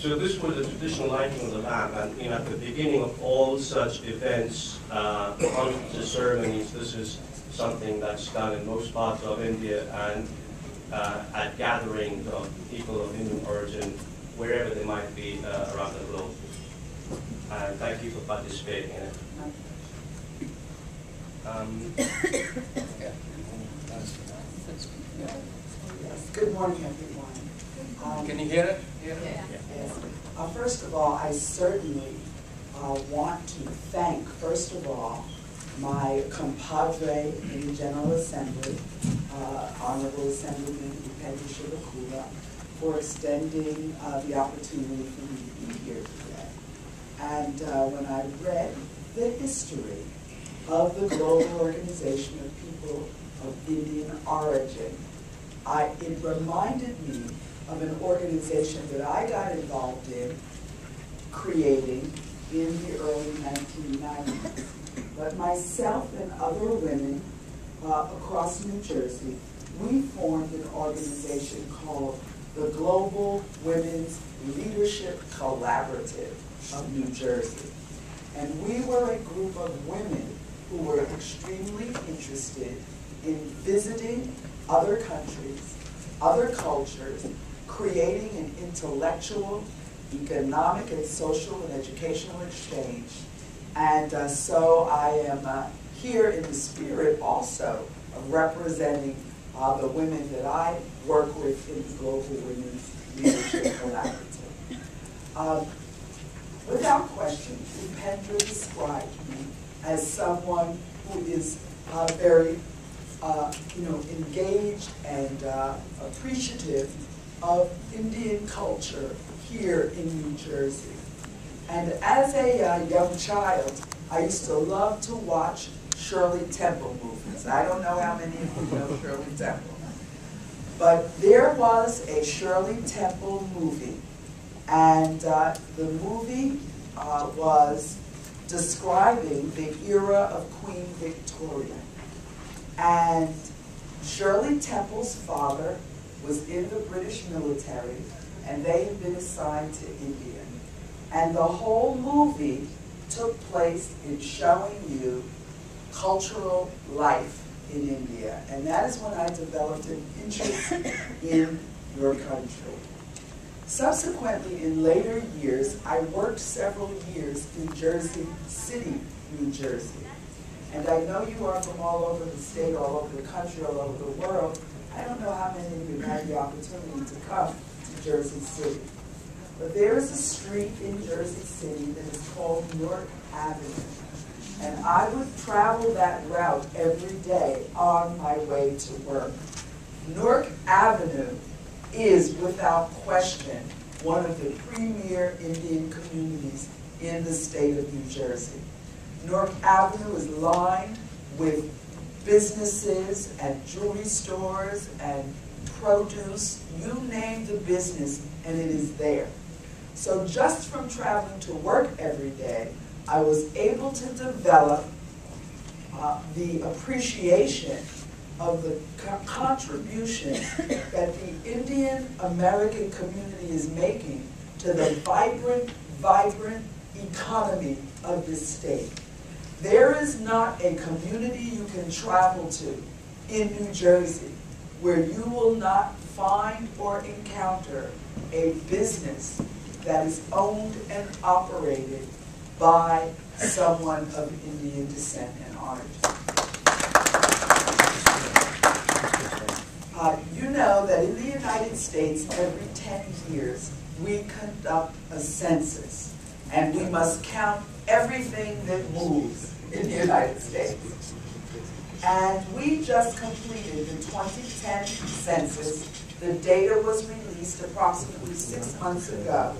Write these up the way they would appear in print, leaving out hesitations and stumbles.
So this was a traditional lighting of the lamp, and at the beginning of all such events, conscious ceremonies, this is something that's done in most parts of India and at gatherings of people of Indian origin, wherever they might be around the globe. And thank you for participating in it. Good morning, everyone. Can you hear it? Yes. First of all, I certainly want to thank, first of all, my compadre in the General Assembly, Honorable Assemblyman Sheila, for extending the opportunity for me to be here today. And when I read the history of the Global Organization of People of Indian Origin, it reminded me of an organization that I got involved in creating in the early 1990s. But myself and other women across New Jersey, we formed an organization called the Global Women's Leadership Collaborative of New Jersey. And we were a group of women who were extremely interested in visiting other countries, other cultures, creating an intellectual, economic, and social and educational exchange. And so I am here in the spirit also of representing the women that I work with in the Global Women's Leadership Collaborative. Without question, Upendra described me as someone who is very engaged and appreciative of Indian culture here in New Jersey. And as a young child, I used to love to watch Shirley Temple movies. I don't know how many of you know Shirley Temple. But there was a Shirley Temple movie, and the movie was describing the era of Queen Victoria. And Shirley Temple's father was in the British military, and they had been assigned to India. And the whole movie took place in showing you cultural life in India. And that is when I developed an interest in your country. Subsequently, in later years, I worked several years in Jersey City, New Jersey. And I know you are from all over the state, all over the country, all over the world. I don't know how many the opportunity to come to Jersey City. But there is a street in Jersey City that is called Newark Avenue. And I would travel that route every day on my way to work. Newark Avenue is, without question, one of the premier Indian communities in the state of New Jersey. Newark Avenue is lined with businesses and jewelry stores and produce. You name the business and it is there. So just from traveling to work every day, I was able to develop the appreciation of the contribution that the Indian American community is making to the vibrant economy of this state. There is not a community you can travel to in New Jersey where you will not find or encounter a business that is owned and operated by someone of Indian descent and origin. You know that in the United States, every 10 years, we conduct a census, and we must count everything that moves in the United States. And we just completed the 2010 census. The data was released approximately 6 months ago.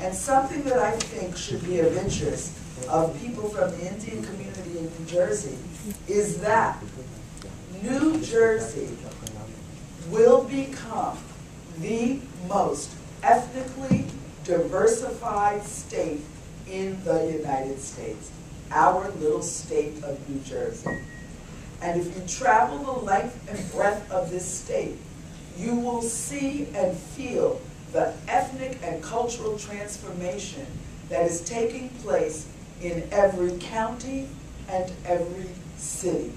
And something that I think should be of interest of people from the Indian community in New Jersey is that New Jersey will become the most ethnically diversified state in the United States, our little state of New Jersey. And if you travel the length and breadth of this state, you will see and feel the ethnic and cultural transformation that is taking place in every county and every city.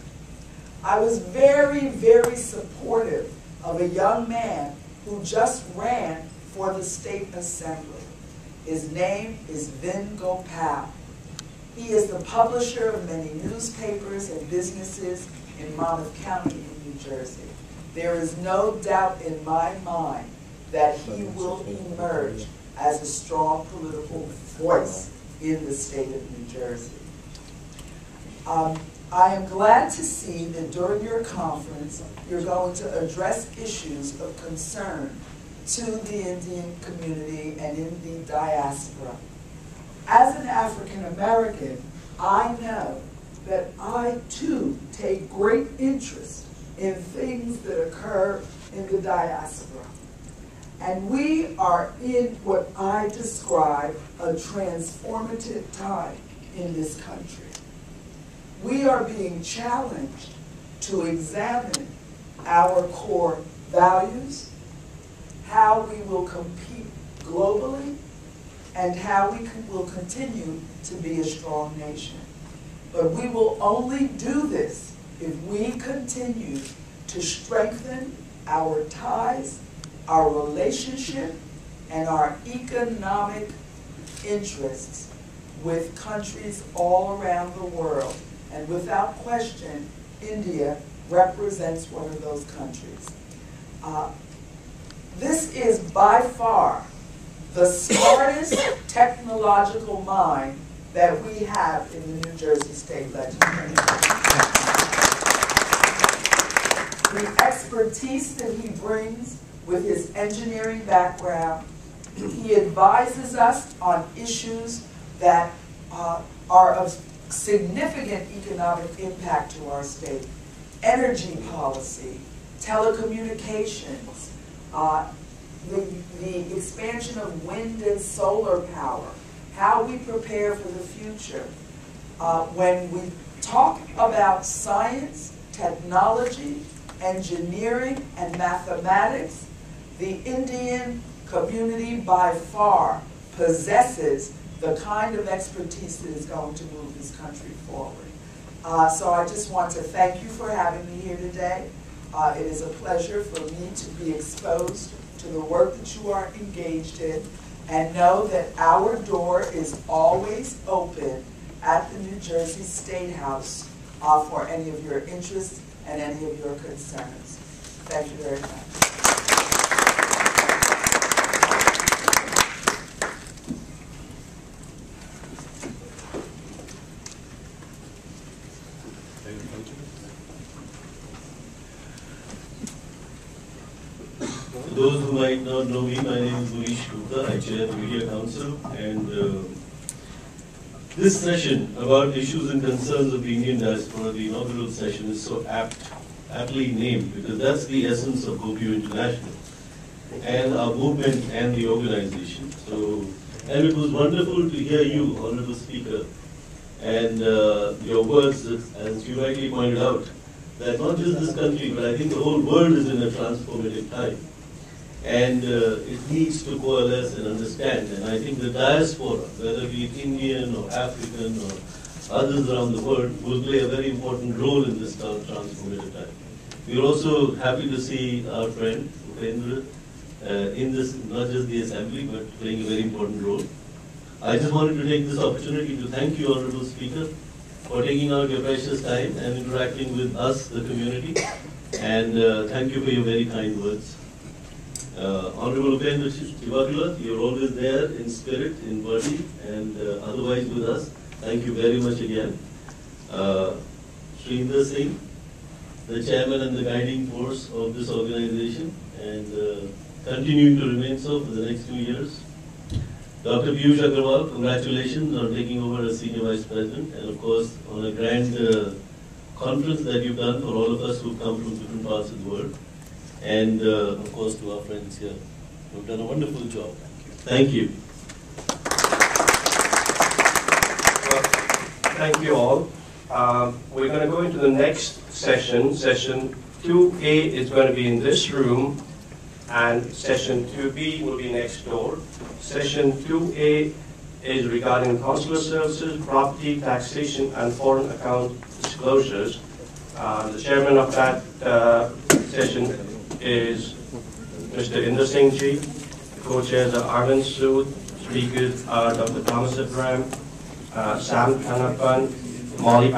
I was very, very supportive of a young man who just ran for the state assembly. His name is Gopio. He is the publisher of many newspapers and businesses in Monmouth County in New Jersey. There is no doubt in my mind that he will emerge as a strong political voice in the state of New Jersey. I am glad to see that during your conference, you're going to address issues of concern to the Indian community and in the diaspora. As an African American, I know that I too take great interest in things that occur in the diaspora. And we are in what I describe a transformative time in this country. We are being challenged to examine our core values, how we will compete globally, and how we will continue to be a strong nation. But we will only do this if we continue to strengthen our ties, our relationship, and our economic interests with countries all around the world. And without question, India represents one of those countries. This is by far the smartest technological mind that we have in the New Jersey State Legislature. The expertise that he brings with his engineering background, he advises us on issues that are of significant economic impact to our state. Energy policy, telecommunications, the expansion of wind and solar power, how we prepare for the future. When we talk about science, technology, engineering, and mathematics, the Indian community by far possesses the kind of expertise that is going to move this country forward. So I just want to thank you for having me here today. It is a pleasure for me to be exposed to the work that you are engaged in, and know that our door is always open at the New Jersey State House for any of your interests and any of your concerns. Thank you very much. For those who might not know me, my name is Manish Gupta. I chair the Media Council, and this session about issues and concerns of the Indian diaspora, the inaugural session, is so aptly named because that's the essence of Gopio International and our movement and the organization. So, and it was wonderful to hear you, Honorable Speaker, and your words, as you rightly pointed out, that not just this country, but I think the whole world is in a transformative time. And it needs to coalesce and understand. And I think the diaspora, whether it be Indian or African or others around the world, will play a very important role in this transformative time. We are also happy to see our friend, Upendra, in this, not just the assembly, but playing a very important role. I just wanted to take this opportunity to thank you, Honorable Speaker, for taking out your precious time and interacting with us, the community, and thank you for your very kind words. Honorable Upendra Chivakula, you're always there in spirit, in body, and otherwise with us. Thank you very much again. Srinder Singh, the chairman and the guiding force of this organization, and continuing to remain so for the next 2 years. Dr. Piyush Agarwal, congratulations on taking over as Senior Vice President, and of course on a grand conference that you've done for all of us who've come from different parts of the world. And of course to our friends here, who've done a wonderful job. Thank you. Well, thank you all. We're going to go into the next session. Session 2A is going to be in this room, and session 2B will be next door. Session 2A is regarding consular services, property, taxation, and foreign account disclosures. The chairman of that session is Mr. Inder Singh Ji. Co-chairs are Arvind Sood. Speakers are Dr. Thomas Abraham, Sam Kanapan, Molly